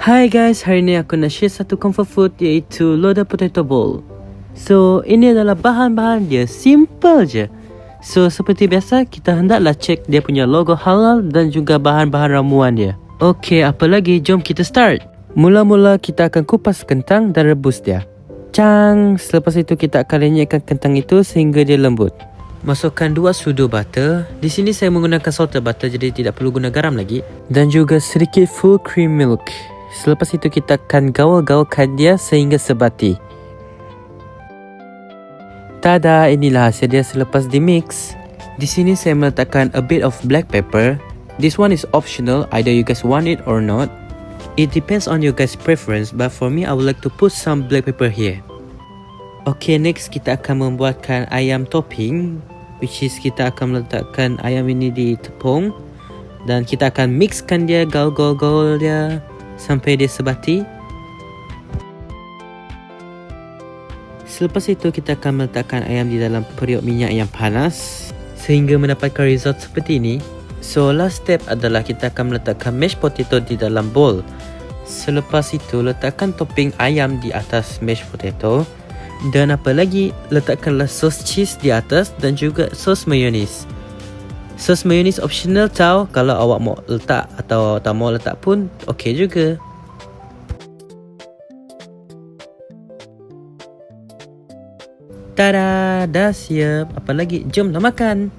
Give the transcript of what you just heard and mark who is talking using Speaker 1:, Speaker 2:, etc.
Speaker 1: Hai guys, hari ni aku nak share satu comfort food iaitu loaded potato bowl. So, ini adalah bahan-bahan dia simple je. So, seperti biasa, kita hendaklah cek dia punya logo halal dan juga bahan-bahan ramuan dia. Okey, apa lagi? Jom kita start. Mula-mula kita akan kupas kentang dan rebus dia. Cang! Selepas itu kita akan lenyapkan kentang itu sehingga dia lembut. Masukkan 2 sudu butter. Di sini saya menggunakan salted butter jadi tidak perlu guna garam lagi. Dan juga sedikit full cream milk. Selepas itu kita akan gaul-gaulkan dia sehingga sebati. Tada, inilah hasil dia selepas dimix. Di sini saya meletakkan a bit of black pepper. This one is optional, either you guys want it or not. It depends on your guys preference, but for me I would like to put some black pepper here. Okay, next kita akan membuatkan ayam topping, which is kita akan meletakkan ayam ini di tepung dan kita akan mixkan dia, gaul-gaul dia sampai dia sebati. Selepas itu kita akan meletakkan ayam di dalam periuk minyak yang panas sehingga mendapatkan result seperti ini. So last step adalah kita akan meletakkan mashed potato di dalam bowl. Selepas itu letakkan topping ayam di atas mashed potato. Dan apa lagi, letakkanlah sos cheese di atas dan juga sos mayonnaise. Sos mayonnaise optional tau, kalau awak mau letak atau tak mau letak pun okey juga. Tada, dah siap. Apa lagi? Jomlah makan.